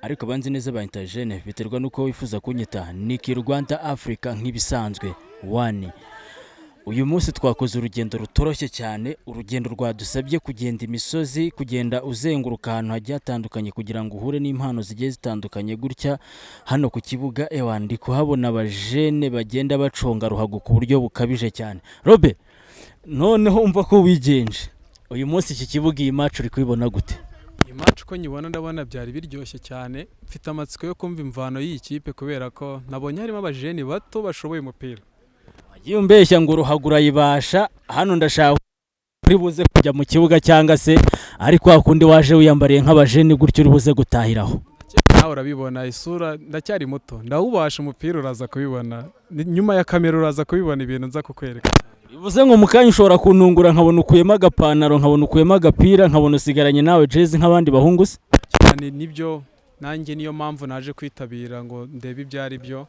ariko banzi neza ba intergene biterwa nuko wifuza kunyita Niki Rwanda Africa nk'ibisanzwe wani. Uyu munsi twakoze urugendo rutoroshye cyane, urugendo rwadusabye kugenda imisozi, kugenda uzenguruka ahantu hagiye hatandukanye kugira ngo uhure n'impano zigiye zitandukanye gutya. Hano ku kibuga ndi kuhabona abajene bagenda baconga ruhago ku buryo bukabije cyane. Robe, noneho umva ko wigenje. Uyu munsi iki kibuga iyi match uri kubibona gute? Iyi match ko nyibona ndabona byari biryoshye cyane, mfite amatsiko yo kumva imvano y'iyi kipe kubera ko nabonye harimo abajene bato bashoboye umupira. Iyo mbeshya ngo ruhagura yibasha, hano ndashaka kuri buze kujya mu kibuga cyangwa se ariko hakundi waje wiyambariye nk'abajene gutyo uri buze gutahiraho. Nawe urabibona isura ndacyari muto, ndawubasha umupira uraza kubibona, nyuma ya kamera uraza kubibona ibintu nza kukwereka. Bivuze ngo mukanya ushobora kuntungura nkabona ukuyemo agapantaro, nkabona ukuyemo agapira, nkabona usigaranye nawe jezi nk'abandi bahungu se. Cyane nibyo, nanjye niyo mpamvu naje kwitabira ngo ndebe ibyo ari byo,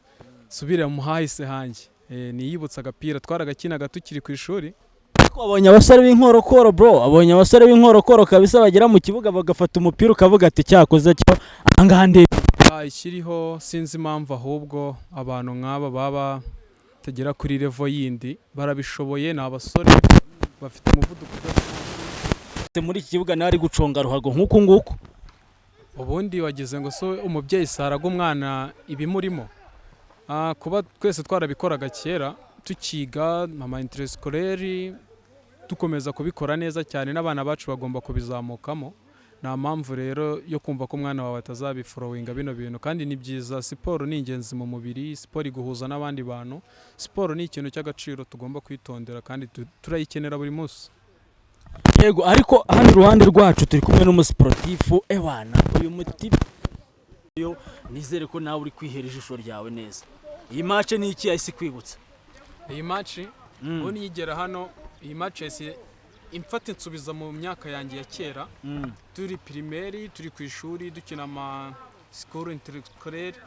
subire mu hahise hanjye. Niyibutsa agapira twaragakinaga tukiri ku ishuri. Abonye abasore b'inkorokoro bro, abonye abasore b'inkorokoro kabisa bagera mu kibuga bagafata umupira ukavuga ati cyakoze cyo ahangaha ndebe. Ikiriho sinzi impamvu ahubwo abantu nk'aba baba tagera kuri level yindi barabishoboye, ni abasore bafite umuvuduko muri iki kibuga nawe ari guconga ruhago nk'uku nguku. Ubundi wageze ngo so umubyeyi saraga umwana ibimurimo. Kuba twese twarabikoraga kera tukiga mama interscolaire dukomeza kubikora neza cyane, n'abana bacu bagomba kubizamukamo. Nta mpamvu rero yo kumva ko umwana wawe atazabiforowinga bino bintu, kandi ni byiza. Siporo ni ingenzi mu mubiri, siporo iguhuza n'abandi bantu, siporo ni ikintu cy'agaciro tugomba kwitondera kandi turayikenera buri munsi. Yego, ariko hano iruhande rwacu turi kumwe n'umusportifu ebana. Uyu mutipe yo nizere ko nawe uri kwihera ijisho ryawe neza. Iyi match ni iki yahise kwibutsa? Iyi match ubu nigera hano, iyi match yahise imfata insubiza mu myaka yanjye ya kera. Turi primaire, turi ku ishuri dukina ama school interscolaire.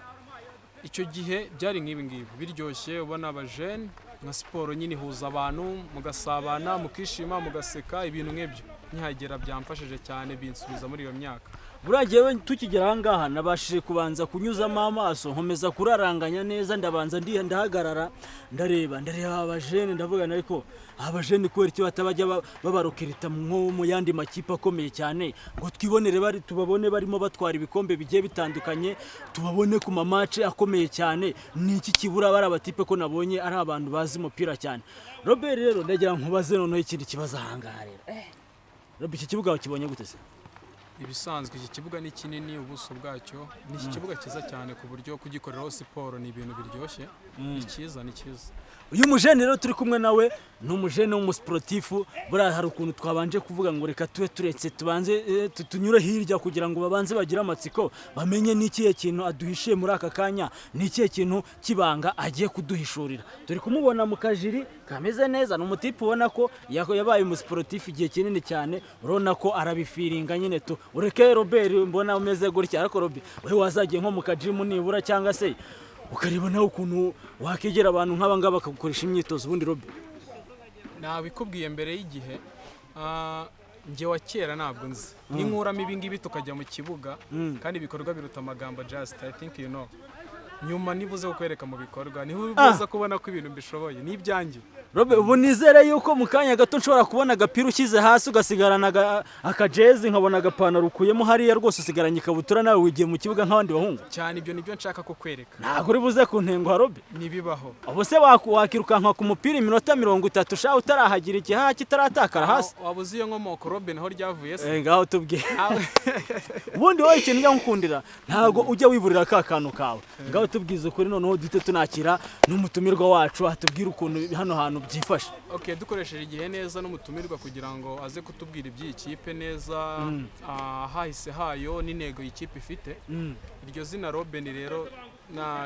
Icyo gihe byari nk'ibi ngibi biryoshye, ubona abajene nka siporo nyine ihuza abantu, mugasabana, mukishima, mugaseka, ibintu nk'ibyo nkihagera byamfashije cyane, binsubiza muri iyo myaka. Buragiye tukigera ahangaha nabashije kubanza kunyuzamo amaso, nkomeza kuraranganya neza, ndabanza ndahagarara ndareba abajene, ndavuga ariko abajene kwera icyo batabajya babarokirita nko mu yandi makipe akomeye cyane ngo twibonere tubabone barimo batwara ibikombe bigiye bitandukanye, tubabone ku mamace akomeye cyane. Ni iki kibura bari abatipe ko nabonye ari abantu bazi umupira cyane. Robert rero ndagira nkubaze noneho ikindi kibazo ahangaha rero. Robert, iki kibuga wakibonye gute se? Ibisanzwe iki kibuga ni kinini, ubuso bwacyo ni iki kibuga cyiza cyane ku buryo kugikoreraho siporo ni ibintu biryoshye. Ni cyiza. Uyu mujene rero turi kumwe nawe ni umujene w'umusportifu. Buriya hari ukuntu twabanje kuvuga ngo reka tube turetse tubanze tunyure hirya kugira ngo babanze bagire amatsiko bamenye n'ikihe kintu aduhishiye muri aka kanya, n'ikihe kintu kibanga agiye kuduhishurira. Turi kumubona mu kajiri kameze neza, ni umutipe ubona ko yabaye umusportifu igihe kinini cyane, urabona ko arabifiringa nyine tu. Ureke Robert mbona umeze gutya, ariko Robert wewe wazagiye nko mu kajimu nibura cyangwa se ukareba nawe ukuntu wakegera abantu nk'aba ngaba bakagukoresha imyitozo. Ubundi Robert nabikubwiye mbere y'igihe, njye wa kera ntabwo nzi n'inkuramo ibi ngibi tukajya mu kibuga kandi ibikorwa biruta amagambo. Just I think you know, nyuma nibuze kukwereka mu bikorwa niho ubuza kubona ko ibintu mbishoboye n'ibyanjye. Robert, ubu nizere yuko mu kanya gato nshobora kubona agapira ukize hasi ugasigarana akajezi, nkabona agapantaro ukuyemo hariya rwose usigaranye ikabutura, nawe wigiye mu kibuga nk'abandi bahungu cyane. Ibyo nibyo nshaka kukwereka. Ntabwo uri buze kuntengwa Robert, nibibaho. Ubu se wakirukanka ku mupira iminota 30 sha utarahagira igihaha kitaratakara hasi. Wabuze iyo nkomoko Robert naho ryavuye se? Ngaho tubwiye. Ubundi wowe ikintu njya nkundira ntabwo ujya wiburira ka kantu kawe. Ngaho tubwize ukuri noneho dute tunakira n'umutumirwa wacu atubwira ukuntu hano hantu byifashe. Okay, dukoresheje igihe neza n'umutumirwa kugira ngo aze kutubwira iby'iyi kipe neza, hahise hayo n'intego y'ikipe ifite. Iryo zina Robben rero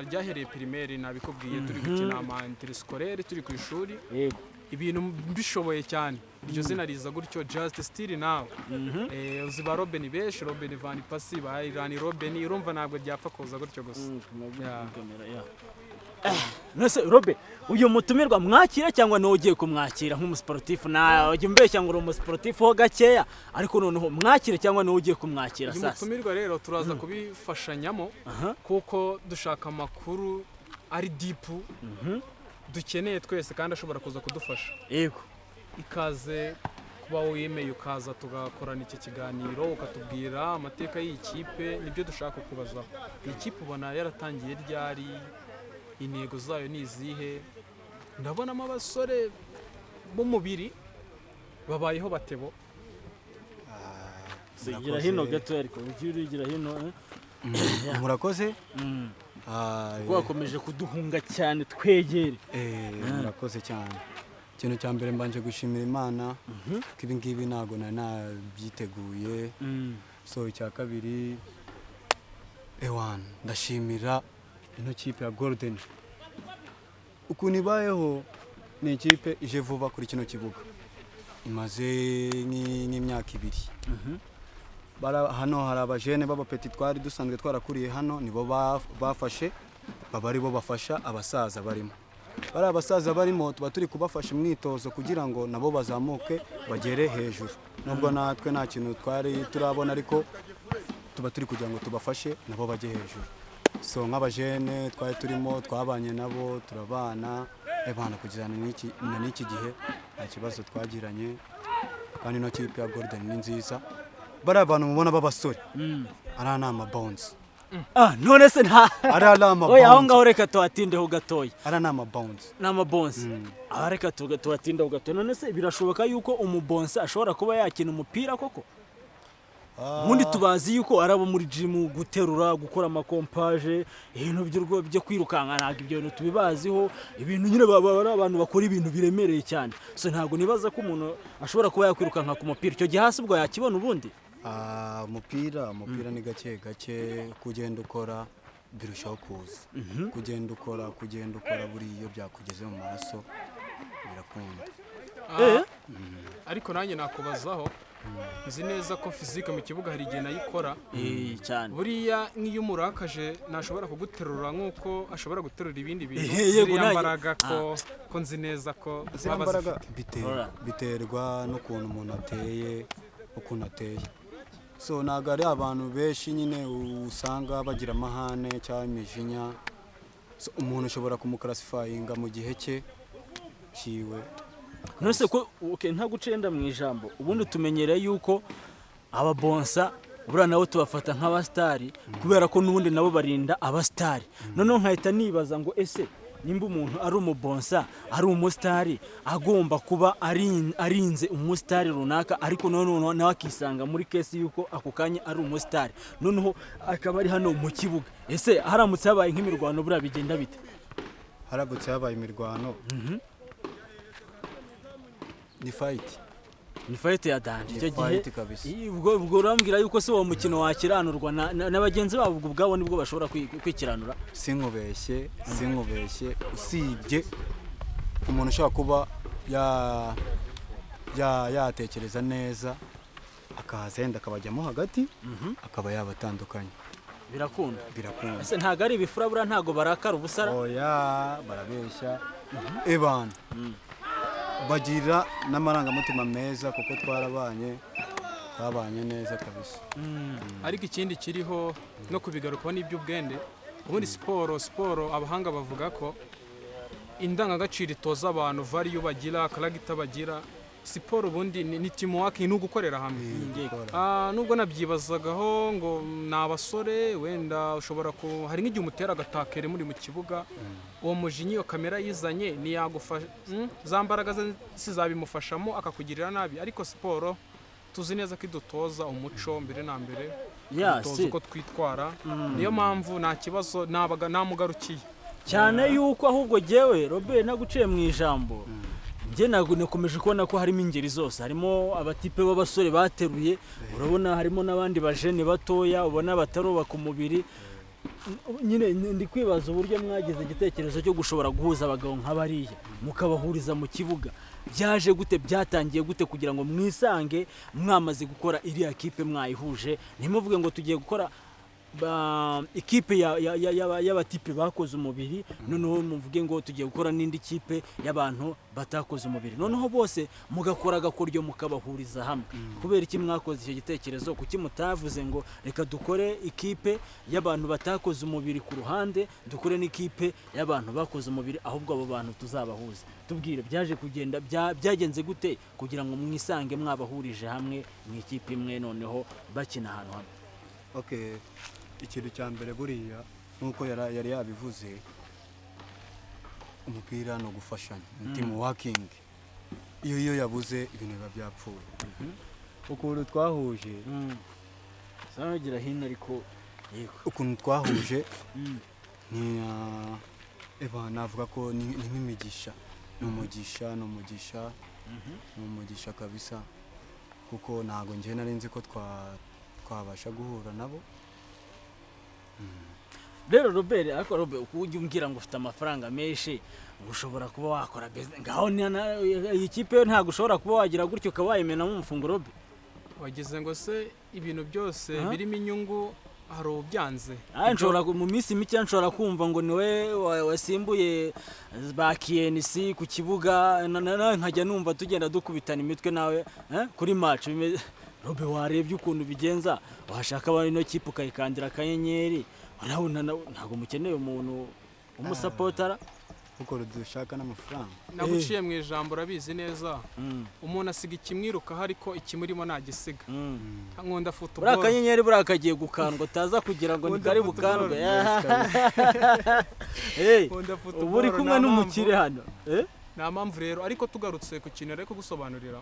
ryahereye primaire, nabikubwiye turi gukina ama interscolaire turi ku ishuri. Ibintu mbishoboye cyane. Iryo zina riza gutyo Just Still Now. Uziba Robben benshi, Robben Van Persie, ba Irani Robben, urumva ntabwo ryapfa kuza gutyo gusa. Nose Robe uyu mutumirwa mwakira cyangwa no ugiye kumwakira nk'umusportifu na ujye mbeshya ngo uri umusportifu ho gakeya ariko noneho mwakira cyangwa no ugiye kumwakira uyu sasa mutumirwa rero turaza kubifashanyamo kuko dushaka amakuru ari dipu dukeneye twese kandi ashobora kuza kudufasha. Yego ikaze kuba wemeye ukaza tugakorana iki kiganiro ukatubwira amateka y'ikipe nibyo dushaka kubazaho. Iyi kipe ubona yaratangiye ryari, intego zayo ni izihe? Ndabonamo abasore b'umubiri babayeho batebo. sigira hino gato ariko ugira hino murakoze wakomeje kuduhunga cyane twegere. murakoze cyane. Ikintu cya mbere mbanje gushimira Imana ko ibi ngibi ntago nabyiteguye. So icya kabiri ndashimira ino kipe ya Golden ukuntu ibayeho. Ni ikipe ije vuba kuri kino kibuga, imaze nk'imyaka 2. Hano hari abajene b'abapeti twari dusanzwe twarakuriye hano, nibo bafashe baba ari bo bafasha abasaza barimo. Bari abasaza barimo tuba turi kubafasha imwitozo kugira ngo nabo bazamuke bagere hejuru. Nubwo natwe nta kintu twari turabona ariko tuba turi kugira ngo tubafashe nabo bajye hejuru. So nk'abajene twari turimo twabanye nabo turabana kugirana n'iki gihe nta kibazo twagiranye. Kandi no kipe ya Golden ni nziza. Bari abantu mubona b'abasore ari anama bounce. None se nta ari anama bounce. Oya aho ngaho reka tuhatindeho gatoya. Ari anama bounce. Nama bounce. Reka tuhatindeho gatoya. None se birashoboka yuko umubonse ashobora kuba yakina umupira koko? Mundi tubazi yuko arabo muri gym guterura gukora amakompaje ibintu byo kwirukanka ntago ibyo bintu tubibaziho ibintu nyine baba abantu bakora ibintu biremereye cyane. So ntago nibaza ko umuntu ashobora kuba yakwirukanka ku mupira icyo gihe hasi ubwo yakibona ubundi. Umupira ni gake kugenda ukora birushaho kuza. Kugenda ukora buri iyo byakugeze mu maraso birakunda. Ariko nanjye nakubazaho nzi neza ko physique mu kibuga hari igihe nayikora cyane. Buriya nk'iyo umurakaje nashobora kuguterura nk'uko ashobora guterura ibindi bintu. Mbaraga ko nzi neza ko mbaraga biterwa n'ukuntu umuntu ateye. So ntago ari abantu benshi nyine usanga bagira amahane cyangwa imijinya. So umuntu ushobora kumukarasifayinga mu gihe cye kiwe. Nose ko nta gucenda mu ijambo ubundi tumenyereye yuko ababonsa bura nabo tubafata nk'abastari kubera ko nubundi nabo barinda abastari. Noneho nkahita nibaza ngo ese nimba umuntu ari umubonsa ari umustari agomba kuba arinze umustari runaka ariko noneho nawe akisanga muri kesi yuko ako kanya ari umustari noneho akaba ari hano mu kibuga. Ese haramutse habaye nk'imirwano bura bigenda bite? Haramutse habaye imirwano ni fight ya danje. Icyo gihe ubwo urambwira yuko se uwo mukino wakiranurwa na bagenzi babo ubwabo nibwo bashobora kwikiranura. Sinkubeshye usibye umuntu ushaka kuba yatekereza neza akaza yenda akabajyamo hagati akaba yabatandukanye. Birakunda. Ese ntago ari ibifurabura ntago barakara ubusara? Oya barabeshya. Bagira n'amarangamutima meza kuko twabanye neza kabisa. Ariko ikindi kiriho no kubigarukaho n'iby'ubwende. Ubundi siporo abahanga bavuga ko indangagaciro itoza abantu value bagira karagita bagira. Siporo ubundi ni teamwork ni ugukorera hamwe. Nubwo nabyibazagaho ngo nabasore wenda ushobora ko hari nk'igihe umutera agatakere muri mu kibuga uwo mujinyi yo kamera yizanye ni yagufasha za mbaraga zizabimufashamo akakugirira nabi. Ariko siporo tuzi neza ko idutoza umuco mbere na mbere tuzi uko twitwara. Niyo mpamvu nta kibazo namugarukiye cyane yuko ahubwo jewe Robert naguciye mu ijambo. Nje nakomeje kubona ko harimo ingeri zose, harimo abatipe b'abasore bateruye, urabona harimo n'abandi bajene batoya ubona bataroba ku mubiri. Nyine ndi kwibaza uburyo mwagize igitekerezo cyo gushobora guhuza abagabo nk'abariya mukabahuriza mu kibuga. Byaje gute, byatangiye gute kugira ngo mwisange mwamaze gukora iriya kipe mwayihuje? Ntimuvuge ngo tugiye gukora ikipe y'abatipe bakoze umubiri noneho muvuge ngo tugiye gukora n'indi kipe y'abantu batakoze umubiri noneho bose mugakora agakoryo mukabahuriza hamwe kubera iki mwakoze icyo gitekerezo kuki mutavuze ngo reka dukore ikipe y'abantu batakoze umubiri ku ruhande dukore n'ikipe y'abantu bakoze umubiri ahubwo abo bantu tuzabahuza tubwire byaje kugenda byagenze gute kugira ngo mwisange mwabahurije hamwe mu ikipe imwe noneho bakina ahantu hamwe. Okay, ikintu cya mbere buriya nk'uko yari yabivuze umupira no gufashanya team working iyo yabuze ibintu biba byapfuye ukuntu twahuje sanagira hino ariko yego ukuntu twahuje ni navuga ko ni nk'imigisha n'umugisha kabisa kuko ntago ngiye nari nzi ko twabasha guhura nabo. Rero Robert ariko Robert ujye umbwira ngo ufite amafaranga menshi ushobora kuba wakora business ngaho iyi kipe yo ntago ushobora kuba wagira gutyo ukawayimena mu mufunguro Robert wagize ngo se ibintu byose birimo inyungu hari ubyanze nshobora mu minsi mike nshobora kumva ngo niwe wasimbuye ba KNC ku kibuga nkajya numva tugenda dukubitana imitwe nawe kuri match Robert warebye ukuntu bigenza washaka abari no kipe ukayikandira akanyenyeri urabona ntago mukeneye umuntu umusupportera kuko dushaka n'amafaranga naguciye mu ijambo urabizi neza umuntu asiga ikimwiruka hariko ikimurimo nagisiga nkunda football bura akanyenyeri bura kagiye gukandwa taza kugira ngo ntikari bukandwe uburi kumwe n'umukire hano nta mpamvu rero ariko tugarutse ku kintu ariko gusobanurira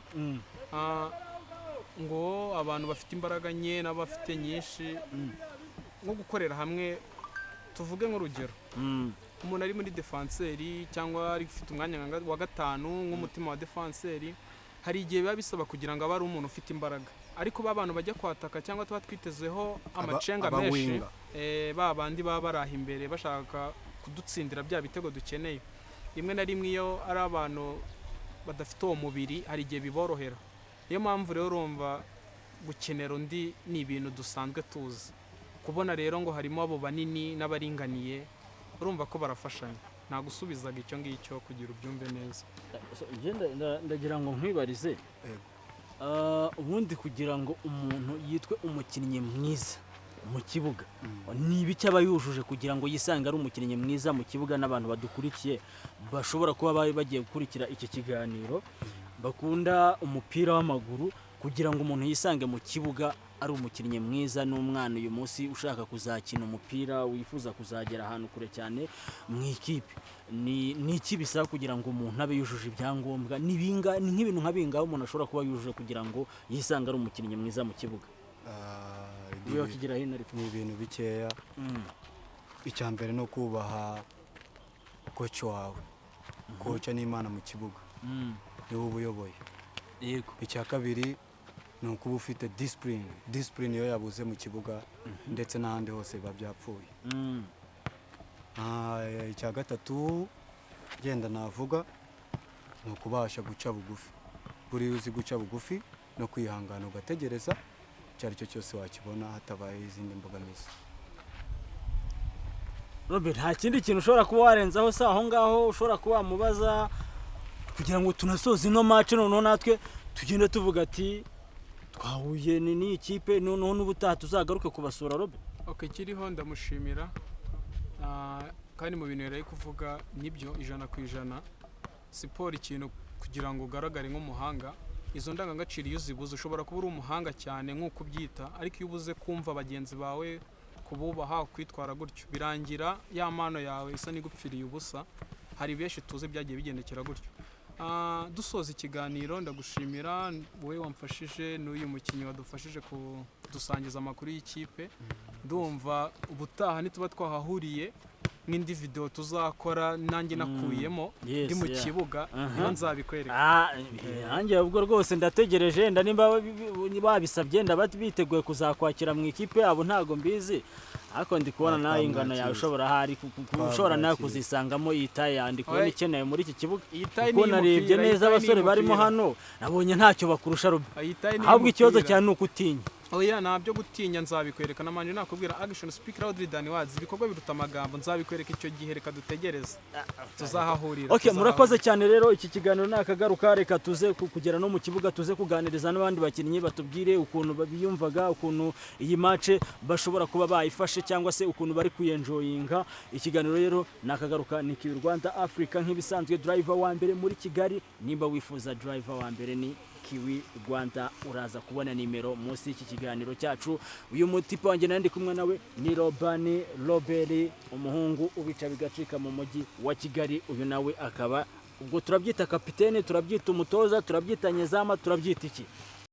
ngo abantu bafite imbaraga nke n'abafite nyinshi nko gukorera hamwe tuvuge nk'urugero umuntu ari muri defenseri cyangwa ari ufite umwanya wa gatanu nk'umutima wa defenseri hari igihe biba bisaba kugira ngo abe ari umuntu ufite imbaraga ariko abantu bajya kwataka cyangwa tuba twitezeho amacenga menshi bandi baba baraha imbere bashaka kudutsindira bya bitego dukeneye rimwe na rimwe iyo ari abantu badafite uwo mubiri hari igihe biborohera niyo mpamvu rero urumva gukenera undi ni ibintu dusanzwe tuzi kubona rero ngo harimo abo banini n'abaringaniye urumva ko barafashanya nta gusubizaga icyo ngicyo kugira ubyumve neza ndagira ngo nkwibarize ubundi kugira ngo umuntu yitwe umukinnyi mwiza mu kibuga ni ibiki aba yujuje kugira ngo yisange ari umukinnyi mwiza mu kibuga n'abantu badukurikiye bashobora kuba bagiye gukurikira iki kiganiro bakunda umupira w'amaguru kugira ngo umuntu yisange mu kibuga ari umukinnyi mwiza n'umwana uyu munsi ushaka kuzakina umupira wifuza kuzagera ahantu kure cyane mu ikipe ni iki bisaba kugira ngo umuntu abe yujuje ibyangombwa ni nk'ibintu nka bingaho umuntu ashobora kuba yujuje kugira ngo yisange ari umukinnyi mwiza mu kibuga iyo kigira hino ariko ni ibintu bikeya icya mbere no kubaha coach wawe coach n'Imana mu kibuga niwe ubuyoboye yego icya kabiri ni ukuba ufite discipline iyo yabuze mu kibuga ndetse n'ahandi hose biba byapfuye icya gatatu genda navuga ni ukubasha guca bugufi buri uzi guca bugufi no kwihangana ugategereza icyo ari cyo cyose wakibona hatabaye izindi mbogamizi. Robert nta kindi kintu ushobora kuba warenzaho se aho ngaho ushobora kuba wamubaza kugira ngo tunasoze ino match noneho natwe tugende tuvuga ati twahuye ni ikipe noneho n'ubutaha tuzagaruke kubasura Robert. Okay, kiriho ndamushimira kandi mu bintu yari kuvuga nibyo 100% siporo ikintu kugira ngo ugaragare nk'umuhanga izo ndangagaciro iyo zibuze ushobora kuba uri umuhanga cyane nk'uko ubyita ariko iyo ubuze kumva bagenzi bawe kububaha kwitwara gutyo birangira ya mano yawe isa n'igupfiriye ubusa hari benshi tuzi byagiye bigendekera gutyo. Dusoza ikiganiro ndagushimira wowe wamfashije n'uyu mukinnyi wadufashije kudusangiza amakuru y'ikipe ndumva ubutaha nituba twahahuriye n'indi video tuzakora nanjye nakuyemo ndi mu kibuga niyo nzabikwereka. Nanjye ubwo rwose ndategereje nimba babisabye biteguye kuzakwakira mu ikipe yabo ntago mbizi ariko ndi kubona nawe ingano yawe ushobora hari ushobora nawe kuzisangamo iyi taye yandiko n'ikeneye muri iki kibuga kuko narebye neza abasore barimo hano nabonye ntacyo bakurusha Robi ahubwo ikibazo cyane ni ukutinya oya ntabyo gutinya nzabikwereka namanje nakubwira action speak louder than words ibikorwa biruta amagambo nzabikwereka icyo gihe reka dutegereze tuzahahurira Okay, murakoze cyane rero iki kiganiro nakagaruka reka tuze kugera no mu kibuga tuze kuganiriza n'abandi bakinnyi batubwire ukuntu babiyumvaga ukuntu iyi match bashobora kuba bayifashe cyangwa se ukuntu bari kuyenjoyinga ikiganiro rero nakagaruka ni Kiwi Rwanda Africa nk'ibisanzwe driver wa mbere muri Kigali nimba wifuza driver wa mbere ni Kiwi Rwanda uraza kubona nimero munsi y'iki kiganiro cyacu uyu mutipe wanjye nandi kumwe nawe ni Robani Robert umuhungu ubica bigacika mu mujyi wa Kigali uyu nawe akaba ubwo turabyita kapitene turabyita umutoza turabyita nyezama turabyita iki